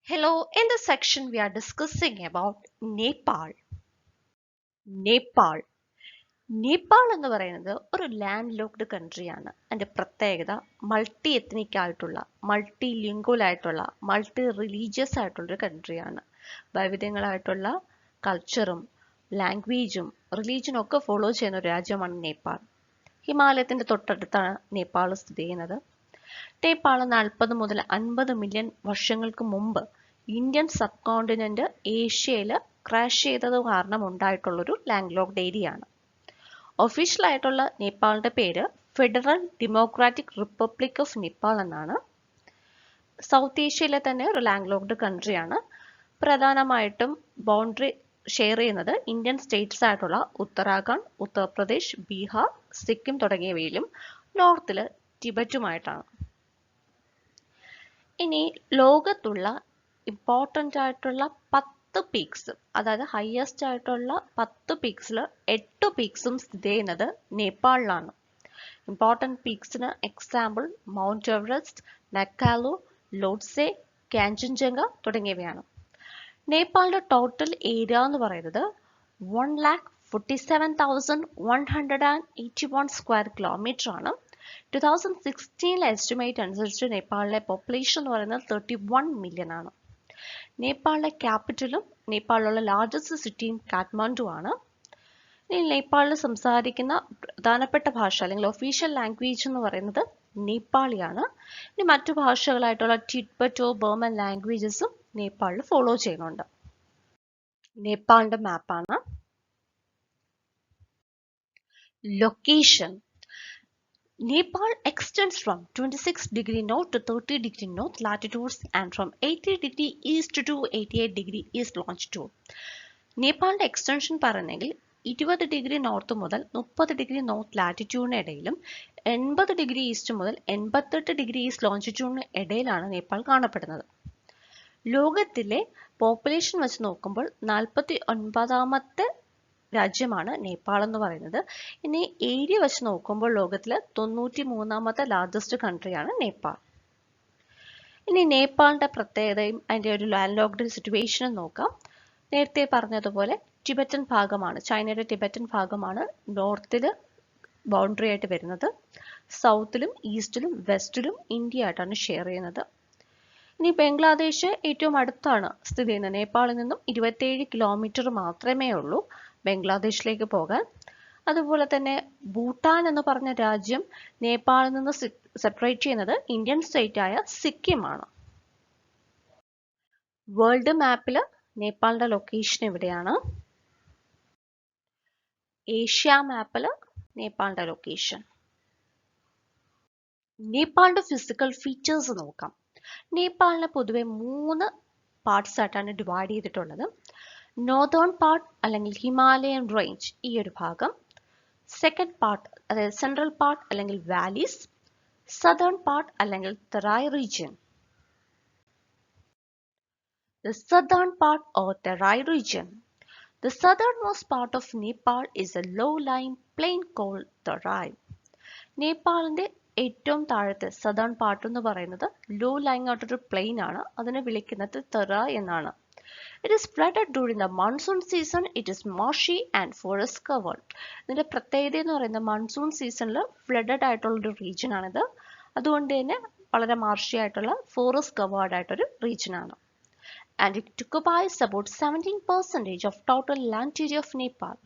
Hello, in this section we are discussing about Nepal. Nepal Nepal എന്ന് പറയുന്നത് ഒരു ലാൻഡ് ലോക്ക്ഡ് കൺട്രിയാണ്. അതിൻ്റെ പ്രത്യേകത മൾട്ടി എത്നിക് ആയിട്ടുള്ള, മൾട്ടി ലിംഗ്വൽ ആയിട്ടുള്ള, മൾട്ടി റിലീജിയസ് ആയിട്ടുള്ളൊരു കൺട്രിയാണ്. വൈവിധ്യങ്ങളായിട്ടുള്ള കൾച്ചറും ലാംഗ്വേജും റിലീജിയനും ഒക്കെ ഫോളോ ചെയ്യുന്ന ഒരു രാജ്യമാണ് നേപ്പാൾ. ഹിമാലയത്തിൻ്റെ തൊട്ടടുത്താണ് നേപ്പാൾ സ്ഥിതി ചെയ്യുന്നത്. നേപ്പാൾ 40 മുതൽ 50 മില്യൺ വർഷങ്ങൾക്ക് മുമ്പ് ഇന്ത്യൻ സബ് കോണ്ടിനെന്റ് ഏഷ്യയിൽ ക്രാഷ് ചെയ്തത് കാരണം ഉണ്ടായിട്ടുള്ളൊരു ലാൻഡ് ലോക്ക്ഡ് ഏരിയ ആണ്. ഒഫീഷ്യൽ ആയിട്ടുള്ള നേപ്പാളിന്റെ പേര് federal democratic republic of Nepal എന്നാണ്. സൗത്ത് ഏഷ്യയിലെ തന്നെ ഒരു ലാൻഡ് ലോക്ക്ഡ് കൺട്രിയാണ്. പ്രധാനമായിട്ടും ബൗണ്ടറി ഷെയർ ചെയ്യുന്നത് ഇന്ത്യൻ സ്റ്റേറ്റ്സ് ആയിട്ടുള്ള ഉത്തരാഖണ്ഡ്, ഉത്തർപ്രദേശ്, ബീഹാർ, സിക്കിം തുടങ്ങിയവയിലും നോർത്തിൽ ടിബറ്റുമായിട്ടാണ്. ഇനി ലോകത്തുള്ള ഇമ്പോർട്ടൻ്റ് ആയിട്ടുള്ള 10 പീക്സ്, അതായത് ഹയസ്റ്റ് ആയിട്ടുള്ള 10 പീക്സിൽ 8 പീക്സും സ്ഥിതി ചെയ്യുന്നത് നേപ്പാളിലാണ്. ഇമ്പോർട്ടൻ്റ് പീക്സിന് example mount Everest, Makalu, Lhotse, Kanchenjunga തുടങ്ങിയവയാണ്. നേപ്പാളിന്റെ ടോട്ടൽ ഏരിയ എന്ന് പറയുന്നത് 1,47,181 സ്ക്വയർ കിലോമീറ്റർ ആണ്. 2016 എസ്റ്റിമേറ്റ് അനുസരിച്ച് നേപ്പാളിലെ പോപ്പുലേഷൻ എന്ന് പറയുന്നത് 31 മില്യൺ ആണ്. നേപ്പാളിലെ ക്യാപിറ്റലും നേപ്പാളിലുള്ള ലാർജസ്റ്റ് സിറ്റിയും കാഠ്മണ്ഡു ആണ്. ഇനി നേപ്പാളിൽ സംസാരിക്കുന്ന പ്രധാനപ്പെട്ട ഭാഷ അല്ലെങ്കിൽ ഒഫീഷ്യൽ ലാംഗ്വേജ് എന്ന് പറയുന്നത് നേപ്പാളിയാണ്. ഇനി മറ്റു ഭാഷകളായിട്ടുള്ള ടിബറ്റോ ബർമൻ ലാംഗ്വേജസും നേപ്പാളിൽ ഫോളോ ചെയ്യുന്നുണ്ട്. നേപ്പാളിന്റെ മാപ്പാണ്. Location. Nepal extends from 26° north to 30° north latitudes and from 80° east to 88° east longitude. നേപ്പാളിന്റെ എക്സ്റ്റൻഷൻ പറയുന്നെങ്കിൽ 20° നോർത്ത് മുതൽ 30° നോർത്ത് ലാറ്റിറ്റ്യൂഡിന് ഇടയിലും 80° ഈസ്റ്റ് മുതൽ 88° ഈസ്റ്റ് ലോഞ്ചിറ്റ്യൂഡിന് ഇടയിലാണ് നേപ്പാൾ കാണപ്പെടുന്നത്. ലോകത്തിലെ പോപ്പുലേഷൻ വെച്ച് നോക്കുമ്പോൾ 49ാമത്തെ രാജ്യമാണ് നേപ്പാൾ എന്ന് പറയുന്നത്. ഇനി ഏരിയ വെച്ച് നോക്കുമ്പോൾ ലോകത്തിൽ 93ാമത്തെ ലാർജസ്റ്റ് കൺട്രിയാണ് നേപ്പാൾ. ഇനി നേപ്പാളിന്റെ പ്രത്യേകതയും അതിൻ്റെ ഒരു ലാൻഡ് ലോക്ക്ഡ് സിറ്റുവേഷനും നോക്കാം. നേരത്തെ പറഞ്ഞതുപോലെ ടിബറ്റൻ ഭാഗമാണ്, ചൈനയുടെ ടിബറ്റൻ ഭാഗമാണ് നോർത്തിൽ ബൗണ്ടറി ആയിട്ട് വരുന്നത്. സൗത്തിലും ഈസ്റ്റിലും വെസ്റ്റിലും ഇന്ത്യ ആയിട്ടാണ് ഷെയർ ചെയ്യുന്നത്. ഇനി ബംഗ്ലാദേശ് ഏറ്റവും അടുത്താണ് സ്ഥിതി ചെയ്യുന്നത്. നേപ്പാളിൽ നിന്നും 27 കിലോമീറ്റർ മാത്രമേ ഉള്ളൂ ബംഗ്ലാദേശിലേക്ക് പോകാൻ. അതുപോലെ തന്നെ ഭൂട്ടാൻ എന്ന് പറഞ്ഞ രാജ്യം നേപ്പാളിൽ നിന്ന് സെപ്പറേറ്റ് ചെയ്യുന്നത് ഇന്ത്യൻ സ്റ്റേറ്റ് ആയ സിക്കിമാണ്. വേൾഡ് മാപ്പിൽ നേപ്പാളിന്റെ ലൊക്കേഷൻ എവിടെയാണ്? ഏഷ്യ മാപ്പിൽ നേപ്പാളിന്റെ ലൊക്കേഷൻ. നേപ്പാളിന്റെ ഫിസിക്കൽ ഫീച്ചേഴ്സ് നോക്കാം. നേപ്പാളിനെ പൊതുവെ 3 പാർട്സ് ആയിട്ടാണ് ഡിവൈഡ് ചെയ്തിട്ടുള്ളത്. നോർത്തേൺ പാർട്ട് അല്ലെങ്കിൽ ഹിമാലയൻ റേഞ്ച്, ഈ ഒരു ഭാഗം. സെക്കൻഡ് പാർട്ട് അതായത് സെൻട്രൽ പാർട്ട് അല്ലെങ്കിൽ വാലീസ്. സദേൺ പാർട്ട് അല്ലെങ്കിൽ Terai region. The southern part or Terai region. The southernmost part of Nepal is a low-lying plain called Terai. നേപ്പാളിന്റെ ഏറ്റവും താഴത്തെ സദേൺ പാർട്ട് എന്ന് പറയുന്നത് ലോ ലൈങ് ആയിട്ടൊരു പ്ലെയിൻ ആണ്. അതിനെ വിളിക്കുന്നത് തെറായ് എന്നാണ്. It is flooded during the monsoon season. It is marshy and forest covered. ഇതിന്റെ പ്രത്യേകത എന്ന് പറയുന്നത് മൺസൂൺ സീസണിൽ ഫ്ലഡഡ് ആയിട്ടുള്ള ഒരു റീജിയൻ ആണിത്. അതുകൊണ്ട് തന്നെ വളരെ മാർഷി ആയിട്ടുള്ള ഫോറസ്റ്റ് കവേർഡ് ആയിട്ടൊരു റീജിയൻ ആണ്. And it occupies about 17% of total land area of Nepal.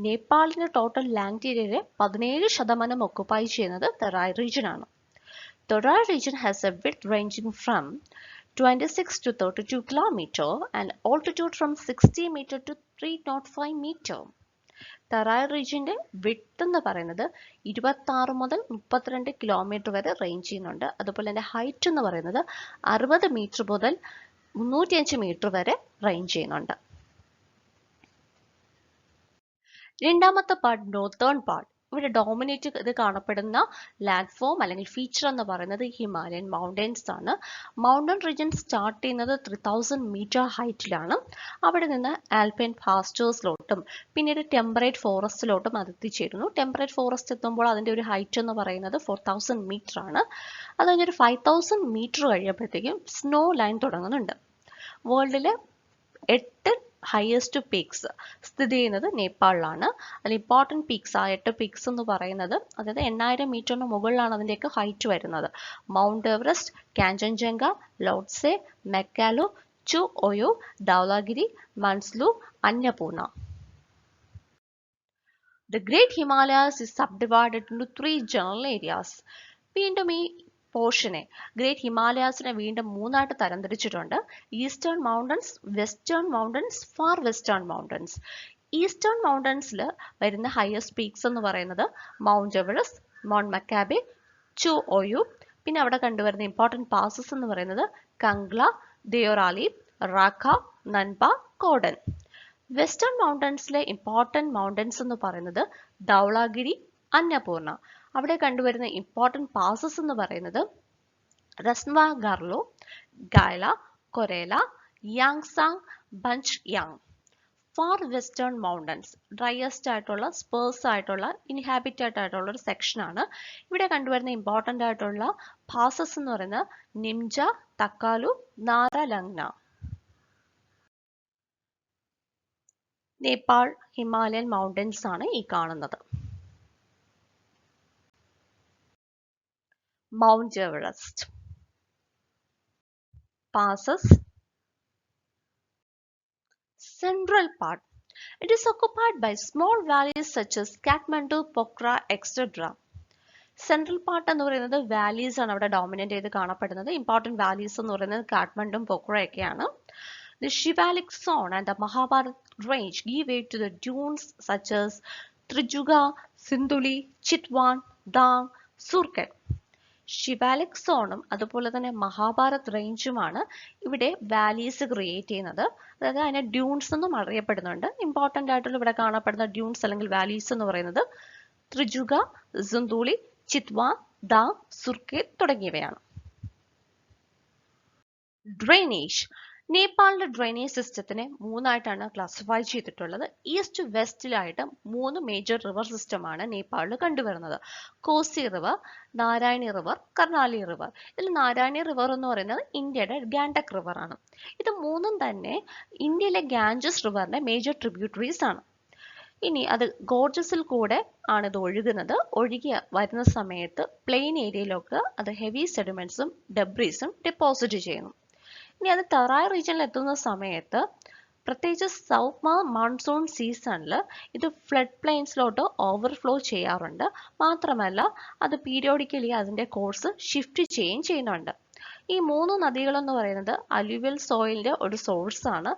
നേപ്പാളിന്റെ ടോട്ടൽ ലാൻഡ് ഏരിയയിലെ 17% ഒക്കുപ്പൈ ചെയ്യുന്നത് തെറായ് റീജിയൻ ആണ്. Terai region has a width ranging from 26 to 32 kilometer and altitude from 60 meter to 305 meter. Terai റീജിയന്റെ width എന്ന് പറയുന്നത് 26 മുതൽ 32 kilometre വരെ range ചെയ്യുന്നുണ്ട്. അതുപോലെ തന്നെ ഹൈറ്റ് എന്ന് പറയുന്നത് 60 മീറ്റർ മുതൽ 305 മീറ്റർ വരെ റേഞ്ച് ചെയ്യുന്നുണ്ട്. രണ്ടാമത്തെ പാർട്ട് നോർത്തേൺ പാർട്ട്. ഇവിടെ ഡോമിനേറ്റ് ഇത് കാണപ്പെടുന്ന ലാൻഡ് ഫോം അല്ലെങ്കിൽ ഫീച്ചർ എന്ന് പറയുന്നത് ഹിമാലയൻ മൗണ്ടൻസ് ആണ്. മൗണ്ടൻ റീജിയൻ സ്റ്റാർട്ട് ചെയ്യുന്നത് 3000 മീറ്റർ ഹൈറ്റിലാണ്. അവിടെ നിന്ന് ആൽപൈൻ പാസ്റ്റേഴ്സിലോട്ടും പിന്നീട് ടെമ്പറേറ്റ് ഫോറസ്റ്റിലോട്ടും അത് എത്തിച്ചേരുന്നു. ടെമ്പറേറ്റ് ഫോറസ്റ്റ് എത്തുമ്പോൾ അതിൻ്റെ ഒരു ഹൈറ്റ് എന്ന് പറയുന്നത് 4000 മീറ്റർ ആണ്. അത് കഴിഞ്ഞൊരു 5000 മീറ്റർ കഴിയുമ്പോഴത്തേക്കും സ്നോ ലൈൻ തുടങ്ങുന്നുണ്ട്. വേൾഡിലെ 8 ഹയസ്റ്റ് പീക്സ് സ്ഥിതി ചെയ്യുന്നത് നേപ്പാളിലാണ്. അതിൽ ഇമ്പോർട്ടൻറ്റ് പീക്സ്, ആ 8 പീക്സ് എന്ന് പറയുന്നത്, അതായത് 8000 മീറ്ററിന് മുകളിലാണ് അതിൻ്റെയൊക്കെ ഹൈറ്റ് വരുന്നത്. Mount Everest, Kanchenjunga, Lhotse, Makalu, Cho Oyu, Dhaulagiri, Manaslu, Annapurna. The Great Himalayas is subdivided into 3 general areas. വീണ്ടും ഈ പോർഷനെ, ഗ്രേറ്റ് ഹിമാലയാസിനെ വീണ്ടും 3 ആയിട്ട് തരംതിരിച്ചിട്ടുണ്ട്. Eastern mountains, western mountains, far western mountains. Eastern മൗണ്ടൻസിൽ വരുന്ന ഹയസ്റ്റ് പീക്സ് എന്ന് പറയുന്നത് മൗണ്ട് എവറസ്റ്റ്, മൗണ്ട് മക്കാബെ, ചു ഒയു. പിന്നെ അവിടെ കണ്ടുവരുന്ന ഇമ്പോർട്ടൻറ്റ് പാസസ് എന്ന് പറയുന്നത് കംഗ്ല, ദേയൊറാലി, റാഖ, നൻപ, കോഡൻ. വെസ്റ്റേൺ മൗണ്ടൻസിലെ ഇമ്പോർട്ടൻറ്റ് മൗണ്ടൻസ് എന്ന് പറയുന്നത് ധൗളഗിരി, അന്നപൂർണ. അവിടെ കണ്ടുവരുന്ന ഇമ്പോർട്ടൻറ്റ് പാസസ് എന്ന് പറയുന്നത് Rasuwa Garlo, Gayala, Korela, Yangsang, Banch Yang. Far western mountains driest ആയിട്ടുള്ള, സ്പേഴ്സ് ആയിട്ടുള്ള, ഇൻഹാബിറ്റഡ് ആയിട്ടുള്ള ഒരു സെക്ഷനാണ്. ഇവിടെ കണ്ടുവരുന്ന ഇമ്പോർട്ടൻ്റ് ആയിട്ടുള്ള പാസസ് എന്ന് പറയുന്നത് നിംജ, തക്കാലു, നാരലങ്ന. നേപ്പാൾ ഹിമാലയൻ മൗണ്ടൻസ് ആണ് ഈ കാണുന്നത്. Mount Everest. Passes. Central part. It is occupied by small valleys such as Kathmandu, Pokhara, etc. Central part എന്ന് പറയുന്നത് വാലീസ് ആണ് അവിടെ ഡോമിനേറ്റ് ചെയ്ത് കാണപ്പെടുന്നത്. ഇമ്പോർട്ടൻറ്റ് വാലീസ് എന്ന് പറയുന്നത് കാഠ്മണ്ഡും പൊഖ്രയൊക്കെയാണ്. The Shivalik zone and the Mahabharat range give way to the dunes such as Trijuga, Sinduli, Chitwan, Dang, Surkhet. ഷിവാലിക് സോണും അതുപോലെ തന്നെ മഹാഭാരത് റേഞ്ചുമാണ് ഇവിടെ വാലീസ് ക്രിയേറ്റ് ചെയ്യുന്നത്. അതായത് അതിനെ ഡ്യൂൺസ് എന്നും അറിയപ്പെടുന്നുണ്ട്. ഇമ്പോർട്ടൻ്റ് ആയിട്ടുള്ള ഇവിടെ കാണപ്പെടുന്ന ഡ്യൂൺസ് അല്ലെങ്കിൽ വാലീസ് എന്ന് പറയുന്നത് ത്രിജുഗ, സിന്ദൂളി, ചിത്വാൻ, ദാങ്, സുർഖേത് തുടങ്ങിയവയാണ്. ഡ്രെയിനേജ്. നേപ്പാളിന്റെ ഡ്രെയിനേജ് സിസ്റ്റത്തിനെ 3 ആയിട്ടാണ് ക്ലാസിഫൈ ചെയ്തിട്ടുള്ളത്. ഈസ്റ്റ് വെസ്റ്റിലായിട്ട് 3 മേജർ റിവർ സിസ്റ്റമാണ് നേപ്പാളിൽ കണ്ടുവരുന്നത്. Kosi river, Narayani river, Karnali river. ഇതിൽ നാരായണി റിവർ എന്ന് പറയുന്നത് ഇന്ത്യയുടെ ഗാൻഡക് റിവർ ആണ്. ഇത് 3ഉം തന്നെ ഇന്ത്യയിലെ ഗാഞ്ചസ് റിവറിന്റെ മേജർ ട്രിബ്യൂട്ടറീസ് ആണ്. ഇനി അത് ഗോർജസിൽ കൂടെ ആണ് ഇത് ഒഴുകുന്നത്. ഒഴുകി വരുന്ന സമയത്ത് പ്ലെയിൻ ഏരിയയിലൊക്കെ അത് ഹെവി സെഡിമെന്റ്സും ഡെബ്രീസും ഡെപ്പോസിറ്റ് ചെയ്യുന്നു. ഇനി അത് തറായ് റീജിയനിൽ എത്തുന്ന സമയത്ത്, പ്രത്യേകിച്ച് സൗത്ത് മൺസൂൺ സീസണിൽ ഇത് ഫ്ലഡ് പ്ലെയിൻസിലോട്ട് ഓവർഫ്ലോ ചെയ്യാറുണ്ട്. മാത്രമല്ല അത് പീരിയോഡിക്കലി അതിൻ്റെ കോഴ്സ് ഷിഫ്റ്റ് ചെയ്യുകയും ചെയ്യുന്നുണ്ട്. ഈ 3 നദികളെന്ന് പറയുന്നത് അലുവിയൽ സോയിലിൻ്റെ ഒരു സോഴ്സാണ്.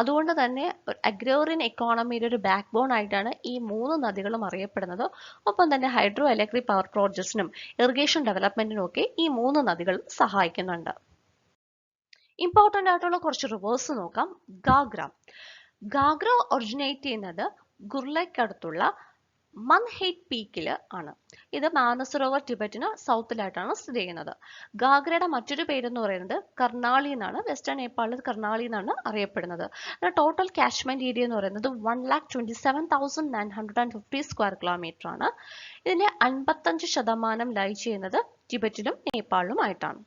അതുകൊണ്ട് തന്നെ അഗ്രോറിയൻ എക്കോണമിയുടെ ഒരു ബാക്ക് ബോൺ ആയിട്ടാണ് ഈ 3 നദികളും അറിയപ്പെടുന്നത്. ഒപ്പം തന്നെ ഹൈഡ്രോ ഇലക്ട്രിക് പവർ പ്രോജക്ട്സിനും ഇറിഗേഷൻ ഡെവലപ്മെന്റിനും ഒക്കെ ഈ 3 നദികൾ സഹായിക്കുന്നുണ്ട്. ഇമ്പോർട്ടൻ്റ് ആയിട്ടുള്ള കുറച്ച് റിവേഴ്സ് നോക്കാം. ഗാഗ്ര. ഗാഗ്ര ഒറിജിനേറ്റ് ചെയ്യുന്നത് ഗുർലയ്ക്കടുത്തുള്ള മൻഹേറ്റ് പീക്കിൽ ആണ്. ഇത് മാനസരോവർ ടിബറ്റിന് സൗത്തിലായിട്ടാണ് സ്ഥിതി ചെയ്യുന്നത്. ഗാഗ്രയുടെ മറ്റൊരു പേരെന്ന് പറയുന്നത് കർണാളി എന്നാണ്. വെസ്റ്റേൺ നേപ്പാളിൽ കർണാളി എന്നാണ് അറിയപ്പെടുന്നത്. ടോട്ടൽ കാച്ച്മെന്റ് ഏരിയ എന്ന് പറയുന്നത് 1,27,950 സ്ക്വയർ കിലോമീറ്റർ ആണ്. ഇതിന്റെ 55% ലൈ ചെയ്യുന്നത് ടിബറ്റിലും നേപ്പാളിലുമായിട്ടാണ്.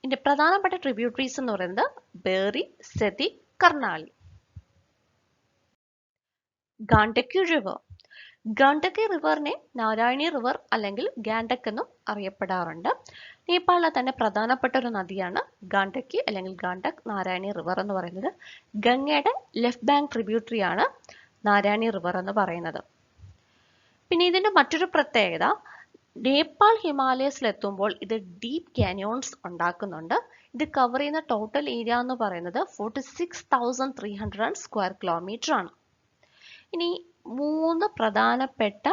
ഇതിന്റെ പ്രധാനപ്പെട്ട ട്രിബ്യൂട്ടറീസ് എന്ന് പറയുന്നത് ബേറി, സെതി, കർണാലി. ഗാണ്ഡകി റിവർ. ഗാണ്ഡകി റിവറിനെ നാരായണി റിവർ അല്ലെങ്കിൽ ഗാൻഡക് എന്നും അറിയപ്പെടാറുണ്ട്. നേപ്പാളിലെ തന്നെ പ്രധാനപ്പെട്ട ഒരു നദിയാണ് ഗാണ്ഡകി അല്ലെങ്കിൽ ഗാണ്ഡക് നാരായണി റിവർ എന്ന് പറയുന്നത്. ഗംഗയുടെ ലെഫ്റ്റ് ബാങ്ക് ട്രിബ്യൂട്ടറി ആണ് നാരായണി റിവർ എന്ന് പറയുന്നത്. പിന്നെ ഇതിന്റെ മറ്റൊരു പ്രത്യേകത, നേപ്പാൾ ഹിമാലയസിൽ എത്തുമ്പോൾ ഇത് ഡീപ്പ് കാനിയോൺസ് ഉണ്ടാക്കുന്നുണ്ട്. ഇത് കവർ ചെയ്യുന്ന ടോട്ടൽ ഏരിയ എന്ന് പറയുന്നത് 46,300 സ്ക്വയർ കിലോമീറ്റർ ആണ്. ഇനി 3 പ്രധാനപ്പെട്ട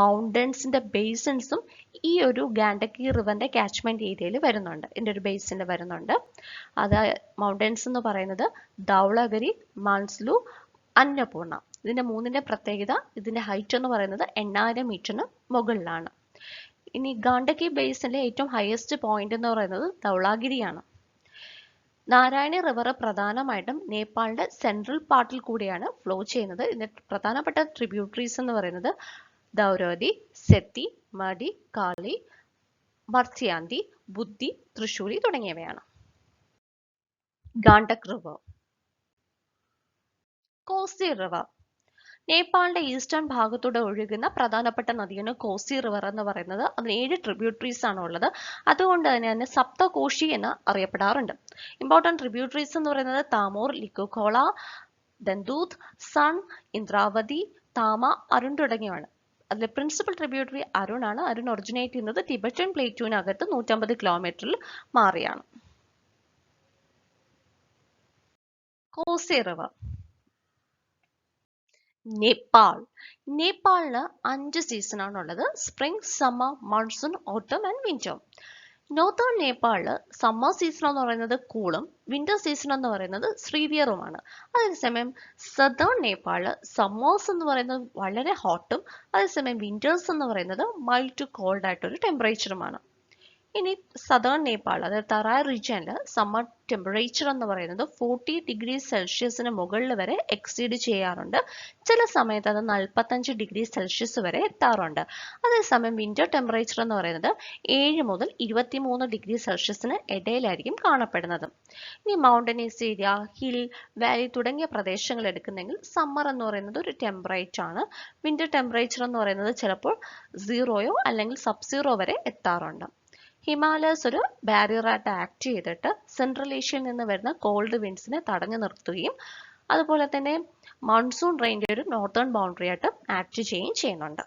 മൗണ്ടൻസിന്റെ ബേസിൻസും ഈ ഒരു ഗാണ്ഡകി റിവറിന്റെ കാച്ച്മെന്റ് ഏരിയയിൽ വരുന്നുണ്ട്. ഇതിന്റെ ഒരു ബേസിൽ വരുന്നുണ്ട്. അത് മൗണ്ടൻസ് എന്ന് പറയുന്നത് ധൗളഗിരി, മൻസ്ലു, അന്നപൂർണ. ഇതിന്റെ 3ന്റെ പ്രത്യേകത, ഇതിന്റെ ഹൈറ്റ് എന്ന് പറയുന്നത് 8000 മീറ്ററിന് മുകളിലാണ്. ഇനി ഗാണ്ഡകി ബേസിലെ ഏറ്റവും ഹയസ്റ്റ് പോയിന്റ് എന്ന് പറയുന്നത് ധൗളഗിരിയാണ്. നാരായണി റിവർ പ്രധാനമായിട്ടും നേപ്പാളിന്റെ സെൻട്രൽ പാർട്ടിൽ കൂടിയാണ് ഫ്ലോ ചെയ്യുന്നത്. ഇതിന്റെ പ്രധാനപ്പെട്ട ട്രിബ്യൂട്ടറീസ് എന്ന് പറയുന്നത് ധൗരോദി, സെത്തി, മടി, കാളി, മർസ്യാന്തി, ബുദ്ധി, തൃശൂലി തുടങ്ങിയവയാണ്. Gandak river. Kosi river. നേപ്പാളിന്റെ eastern ഭാഗത്തൂടെ ഒഴുകുന്ന പ്രധാനപ്പെട്ട നദിയാണ് കോസി റിവർ എന്ന് പറയുന്നത്. അതിന് 7 ട്രിബ്യൂട്ടറീസ് ആണ് ഉള്ളത്. അതുകൊണ്ട് തന്നെ അതിനെ സപ്തകോശി എന്ന് അറിയപ്പെടാറുണ്ട്. ഇമ്പോർട്ടൻറ്റ് ട്രിബ്യൂട്ടറീസ് എന്ന് പറയുന്നത് താമോർ, ലിക്കോഖോള, ദന്തൂത്, സൺ, ഇന്ദ്രാവതി, താമ, അരുൺ തുടങ്ങിയവയാണ്. അതിലെ പ്രിൻസിപ്പൽ ട്രിബ്യൂട്ടറി അരുൺ ആണ്. അരുൺ ഒറിജിനേറ്റ് ചെയ്യുന്നത് ടിബറ്റൻ പ്ലേറ്റ്യൂവിനകത്ത് 150 കിലോമീറ്ററിൽ മാറിയാണ്. കോസി റിവർ. നേപ്പാളിന് 5 സീസൺ ആണുള്ളത്. Spring, summer, monsoon, autumn and winter. Northern നേപ്പാളില് സമ്മർ സീസൺ എന്ന് പറയുന്നത് കൂളും വിന്റർ സീസൺ എന്ന് പറയുന്നത് ശ്രീവിയറുമാണ്. അതേസമയം സദേൺ നേപ്പാളില് സമ്മേഴ്സ് എന്ന് പറയുന്നത് വളരെ ഹോട്ടും അതേസമയം വിന്റേഴ്സ് എന്ന് പറയുന്നത് മൈൽഡ് ടു കോൾഡ് ആയിട്ടൊരു ടെമ്പറേച്ചറുമാണ്. ഇനി സദേൺ നേപ്പാൾ അതായത് തറായ് റീജിയനിൽ സമ്മർ ടെമ്പറേച്ചർ എന്ന് പറയുന്നത് 40 ഡിഗ്രി സെൽഷ്യസിന് മുകളിൽ വരെ എക്സീഡ് ചെയ്യാറുണ്ട്. ചില സമയത്ത് അത് 45 ഡിഗ്രി സെൽഷ്യസ് വരെ എത്താറുണ്ട്. അതേസമയം വിന്റർ ടെമ്പറേച്ചർ എന്ന് പറയുന്നത് 7 മുതൽ 23 ഡിഗ്രി സെൽഷ്യസിന് ഇടയിലായിരിക്കും കാണപ്പെടുന്നത്. ഇനി മൗണ്ടനീസ് ഏരിയ, ഹിൽ, വാലി തുടങ്ങിയ പ്രദേശങ്ങൾ എടുക്കുന്നെങ്കിൽ സമ്മർ എന്ന് പറയുന്നത് ഒരു ടെമ്പറേച്ചർ ആണ്. വിന്റർ ടെമ്പറേച്ചർ എന്ന് പറയുന്നത് ചിലപ്പോൾ 0യോ അല്ലെങ്കിൽ സബ്-0 വരെ എത്താറുണ്ട്. ഹിമാലയസ് ഒരു ബാരിയറായിട്ട് ആക്ട് ചെയ്തിട്ട് സെൻട്രൽ ഏഷ്യയിൽ നിന്ന് വരുന്ന കോൾഡ് വിൻഡ്സിനെ തടഞ്ഞു നിർത്തുകയും അതുപോലെ തന്നെ മൺസൂൺ റെയിൻ്റെ ഒരു നോർത്തേൺ ബൗണ്ടറി ആയിട്ട് ആക്ട് ചെയ്യുകയും ചെയ്യുന്നുണ്ട്.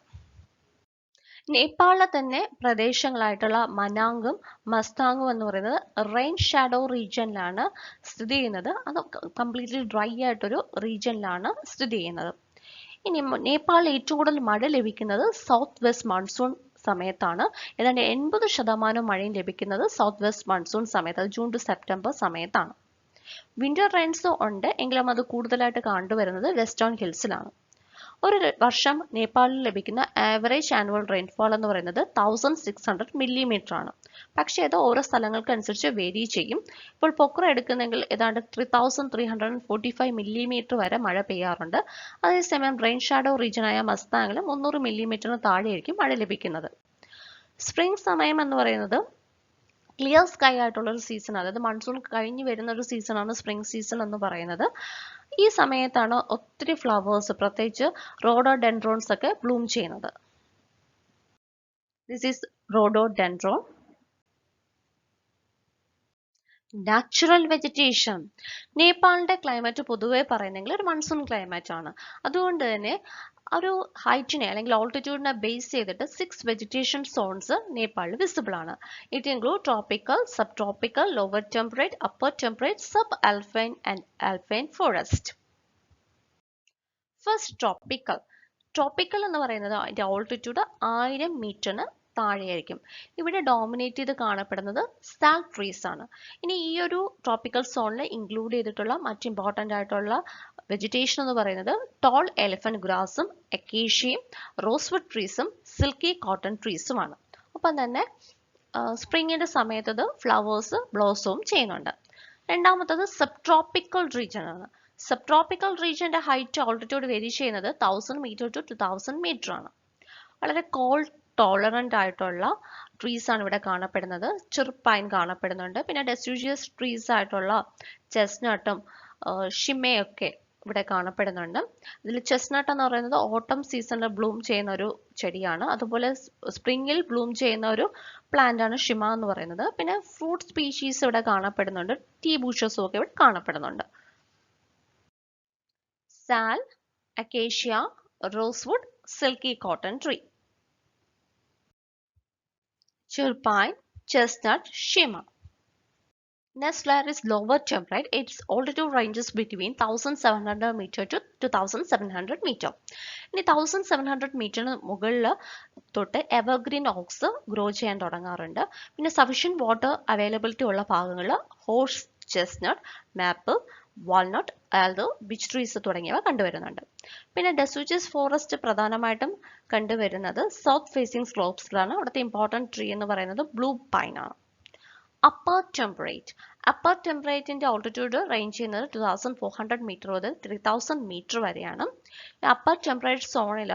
നേപ്പാളിലെ തന്നെ പ്രദേശങ്ങളായിട്ടുള്ള മനാങ്ങും മസ്താങ്ങും എന്ന് പറയുന്നത് റെയിൻ ഷാഡോ റീജിയനിലാണ് സ്ഥിതി ചെയ്യുന്നത്. അത് കംപ്ലീറ്റ്ലി ഡ്രൈ ആയിട്ടൊരു റീജിയനിലാണ് സ്ഥിതി ചെയ്യുന്നത്. ഇനി നേപ്പാളിൽ ഏറ്റവും കൂടുതൽ മഴ ലഭിക്കുന്നത് സൗത്ത് വെസ്റ്റ് മൺസൂൺ സമയത്താണ്. ഏതാണ്ട് 80% മഴയും ലഭിക്കുന്നത് സൗത്ത് വെസ്റ്റ് മൺസൂൺ സമയത്ത്, അത് ജൂൺ ടു സെപ്റ്റംബർ സമയത്താണ്. വിന്റർ റെയിൻസ് ഉണ്ട് എങ്കിലും അത് കൂടുതലായിട്ട് കണ്ടുവരുന്നത് വെസ്റ്റേൺ ഹിൽസിലാണ്. ഒരു വർഷം നേപ്പാളിൽ ലഭിക്കുന്ന ആവറേജ് ആനുവൽ റെയിൻഫോൾ എന്ന് പറയുന്നത് 1600 മില്ലിമീറ്റർ ആണ്. പക്ഷേ അത് ഓരോ സ്ഥലങ്ങൾക്കനുസരിച്ച് വേരി ചെയ്യും. ഇപ്പോൾ പൊക്ര എടുക്കുന്നെങ്കിൽ ഏതാണ്ട് 3345 മില്ലിമീറ്റർ വരെ മഴ പെയ്യാറുണ്ട്. അതേസമയം റെയിൻ ഷാഡോ റീജിയനായ മസ്താങ്ങിൽ 300 മില്ലിമീറ്ററിന് താഴെയായിരിക്കും മഴ ലഭിക്കുന്നത്. സ്പ്രിംഗ് സമയം എന്ന് പറയുന്നത് ക്ലിയർ സ്കൈ ആയിട്ടുള്ള ഒരു സീസൺ, അതായത് മൺസൂൺ കഴിഞ്ഞ് വരുന്ന ഒരു സീസണാണ് സ്പ്രിംഗ് സീസൺ എന്ന് പറയുന്നത്. ഈ സമയത്താണ് ഒത്തിരി ഫ്ലവേഴ്സ്, പ്രത്യേകിച്ച് റോഡോഡെൻഡ്രോൺസ് ഒക്കെ ബ്ലൂം ചെയ്യുന്നത്. This is rhododendron. Natural vegetation. നേപ്പാളിന്റെ ക്ലൈമറ്റ് പൊതുവെ പറയുന്നെങ്കിൽ ഒരു മൺസൂൺ ക്ലൈമറ്റ് ആണ്. അതുകൊണ്ട് തന്നെ ഒരു ഹൈറ്റിനെ അല്ലെങ്കിൽ ഓൾട്ടിറ്റ്യൂഡിനെ ബേസ് ചെയ്തിട്ട് 6 വെജിറ്റേഷൻ സോൺസ് നേപ്പാളിൽ വിസിബിൾ ആണ്. It include tropical, sub tropical, lower temperate, upper temperate, sub alpine and alpine forest. First tropical. Tropical എന്ന് പറയുന്നത് അതിന്റെ ഓൾട്ടിറ്റ്യൂഡ് 1000 മീറ്ററിന് താഴെയായിരിക്കും. ഇവിടെ ഡോമിനേറ്റ് ചെയ്ത് കാണപ്പെടുന്നത് സാൽ ട്രീസ് ആണ്. ഇനി ഈ ഒരു ട്രോപ്പിക്കൽ സോണിൽ ഇൻക്ലൂഡ് ചെയ്തിട്ടുള്ള മറ്റ് ഇമ്പോർട്ടൻ്റ് ആയിട്ടുള്ള വെജിറ്റേഷൻ എന്ന് പറയുന്നത് ടോൾ എലിഫന്റ് ഗ്രാസും അക്കേഷ്യയും റോസ്വുഡ് ട്രീസും സിൽക്കി കോട്ടൺ ട്രീസുമാണ്. ഒപ്പം തന്നെ സ്പ്രിങ്ങിന്റെ സമയത്ത് അത് ഫ്ലവേഴ്സ് ബ്ലോസവും ചെയ്യുന്നുണ്ട്. രണ്ടാമത്തത് സബ് ട്രോപ്പിക്കൽ റീജിയൻ ആണ്. സബ് ട്രോപ്പിക്കൽ റീജിയന്റെ ഹൈറ്റ് ഓൾട്ടിറ്റ്യൂഡ് വേരി ചെയ്യുന്നത് 1000 മീറ്റർ ടു 2000 മീറ്റർ ആണ്. വളരെ കോൾഡ് ടോളറന്റ് ആയിട്ടുള്ള ട്രീസ് ആണ് ഇവിടെ കാണപ്പെടുന്നത്. ചെറുപ്പൈൻ കാണപ്പെടുന്നുണ്ട്. പിന്നെ ഡെസിഡ്യൂഷ്യസ് ട്രീസ് ആയിട്ടുള്ള ചെസ്നട്ടും ഷിമയൊക്കെ ഇവിടെ കാണപ്പെടുന്നുണ്ട്. ഇതിൽ ചെസ്നട്ട് എന്ന് പറയുന്നത് ഓട്ടം സീസണിൽ ബ്ലൂം ചെയ്യുന്ന ഒരു ചെടിയാണ്. അതുപോലെ സ്പ്രിംഗിൽ ബ്ലൂം ചെയ്യുന്ന ഒരു പ്ലാന്റ് ആണ് ഷിമ എന്ന് പറയുന്നത്. പിന്നെ ഫ്രൂട്ട് സ്പീഷീസ് ഇവിടെ കാണപ്പെടുന്നുണ്ട്. ടീ ബുഷസും ഒക്കെ ഇവിടെ കാണപ്പെടുന്നുണ്ട്. Sal, acacia, rosewood, silky cotton tree. Chirpine, chestnut, shima. Next layer is lower temperate. Its altitude ranges between 1700 meter to 2700 meter. ഇനി 1700 മീറ്ററിന് മുകളിൽ തൊട്ട് എവർഗ്രീൻ ഓക്സ് ഗ്രോ ചെയ്യാൻ തുടങ്ങാറുണ്ട്. പിന്നെ സഫീഷ്യന്റ് വാട്ടർ അവൈലബിലിറ്റി ഉള്ള ഭാഗങ്ങളിൽ horse chestnut, maple, walnut, alder, bitch trees തുടങ്ങിയവ കണ്ടുവരുന്നുണ്ട്. പിന്നെ ഡെസിഡ്യൂഷ്യസ് ഫോറസ്റ്റ് പ്രധാനമായിട്ടും കണ്ടുവരുന്നത് സൗത്ത് ഫേസിംഗ് സ്ലോപ്സിലാണ്. അവിടുത്തെ ഇമ്പോർട്ടൻറ്റ് ട്രീ എന്ന് പറയുന്നത് ബ്ലൂ പൈൻ ആണ്. Upper temperate. അപ്പർ ടെമ്പറേറ്റിന്റെ ഓൾട്ടിറ്റ്യൂഡ് റേഞ്ച് ചെയ്യുന്നത് 2400 മീറ്റർ മുതൽ 3000 മീറ്റർ വരെയാണ്. അപ്പർ ടെമ്പറേറ്റ് സോണിൽ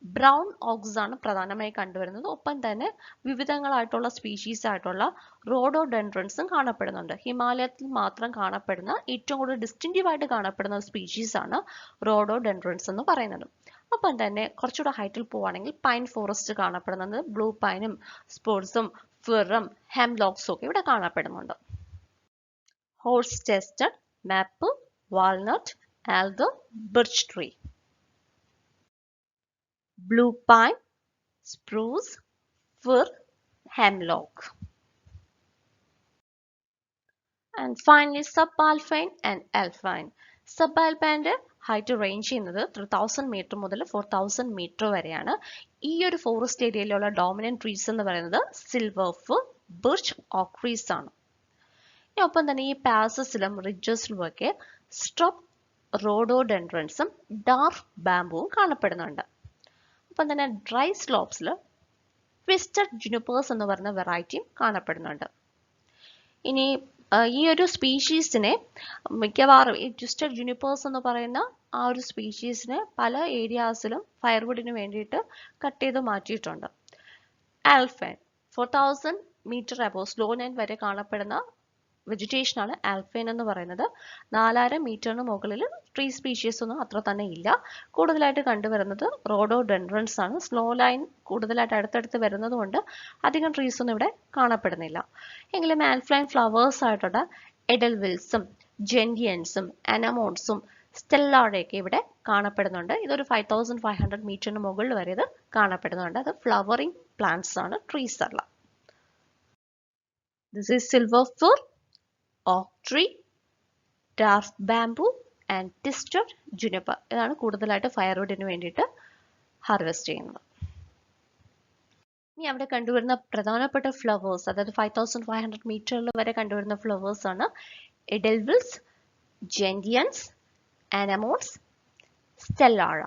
ബ്രൗൺ ഓക്സ് ആണ് പ്രധാനമായി കണ്ടുവരുന്നത്. ഒപ്പം തന്നെ വിവിധങ്ങളായിട്ടുള്ള സ്പീഷീസ് ആയിട്ടുള്ള റോഡോഡെൻഡ്രൻസും കാണപ്പെടുന്നുണ്ട്. ഹിമാലയത്തിൽ മാത്രം കാണപ്പെടുന്ന ഏറ്റവും കൂടുതൽ ഡിസ്റ്റിങ്റ്റീവ് ആയിട്ട് കാണപ്പെടുന്ന സ്പീഷീസ് ആണ് റോഡോഡെൻഡ്രൻസ് എന്ന് പറയുന്നത്. ഒപ്പം തന്നെ കുറച്ചുകൂടെ ഹൈറ്റിൽ പോവുകയാണെങ്കിൽ പൈൻ ഫോറസ്റ്റ് കാണപ്പെടുന്നത്, ബ്ലൂ പൈനും സ്പോർട്സും ഫിറും ഹെംലോക്സും ഒക്കെ ഇവിടെ കാണപ്പെടുന്നുണ്ട്. Horse chestnut, maple, walnut, alder, birch tree. Blue pine, spruce, fir, hemlock. And finally subalpine and alpine. Subalpine height range ചെയ്യുന്നത് 3000 മീറ്റർ മുതൽ 4000 മീറ്റർ വരെയാണ്. ഈ ഒരു ഫോറസ്റ്റ് ഏരിയയിലുള്ള ഡോമിനന്റ് ട്രീസ് എന്ന് പറയുന്നത് സിൽവർ ഫിർ, ബിർച്ച്, ഓക്ക് ട്രീസ് ആണ്. ഒപ്പം തന്നെ ഈ പാസസിലും റിഡ്ജസിലും ഒക്കെ സ്ട്രബ് റോഡോഡെൻഡ്രൻസും ഡാർക്ക് ബാംബുവും കാണപ്പെടുന്നുണ്ട്. ഒപ്പം തന്നെ ഡ്രൈ സ്ലോപ്സിൽ ട്വിസ്റ്റഡ് ജുനിപ്പേഴ്സ് എന്ന് പറയുന്ന വെറൈറ്റിയും കാണപ്പെടുന്നുണ്ട്. ഇനി ഈ ഒരു സ്പീഷീസിനെ മിക്കവാറും ഈ ട്വിസ്റ്റഡ് ജുനിപ്പേഴ്സ് എന്ന് പറയുന്ന ആ ഒരു സ്പീഷീസിനെ പല ഏരിയാസിലും ഫയർവുഡിന് വേണ്ടിയിട്ട് കട്ട് ചെയ്ത് മാറ്റിയിട്ടുണ്ട്. Alpine 4000 metre above snow line വരെ കാണപ്പെടുന്ന വെജിറ്റേഷൻ ആണ് ആൽഫൈൻ എന്ന് പറയുന്നത്. 4000 മീറ്ററിന് മുകളിൽ ട്രീ സ്പീഷീസ് ഒന്നും അത്ര തന്നെ ഇല്ല. കൂടുതലായിട്ട് കണ്ടുവരുന്നത് റോഡോഡെൻഡ്രൻസ് ആണ്. സ്ലോ ലൈൻ കൂടുതലായിട്ട് അടുത്തടുത്ത് വരുന്നത് കൊണ്ട് അധികം ട്രീസ് ഒന്നും ഇവിടെ കാണപ്പെടുന്നില്ല. എങ്കിലും ആൽഫൈൻ ഫ്ലവേഴ്സ് ആയിട്ടുള്ള എഡൽവിൽസും ജെന്റിയൻസും അനമോൺസും സ്റ്റെല്ലാഡയൊക്കെ ഇവിടെ കാണപ്പെടുന്നുണ്ട്. ഇതൊരു 5500 മീറ്ററിന് മുകളിൽ വരെ ഇത് കാണപ്പെടുന്നുണ്ട്. അത് ഫ്ലവറിംഗ് പ്ലാന്റ്സ് ആണ്, ട്രീസ് അല്ല. This is silver fir, oak tree, dwarf bamboo and twisted juniper. ഇതാണ് കൂടുതലായിട്ട് ഫയർവുഡിന് വേണ്ടിയിട്ട് ഹാർവെസ്റ്റ് ചെയ്യുന്നത്. ഇനി അവിടെ കണ്ടുവരുന്ന പ്രധാനപ്പെട്ട ഫ്ലവേഴ്സ്, അതായത് 5500 മീറ്ററിൽ വരെ കണ്ടുവരുന്ന ഫ്ലവേഴ്സ് ആണ് എഡൽവിൽസ്, ജെന്റിയൻസ്, അനമോൺസ്, സ്റ്റെല്ലാഡ.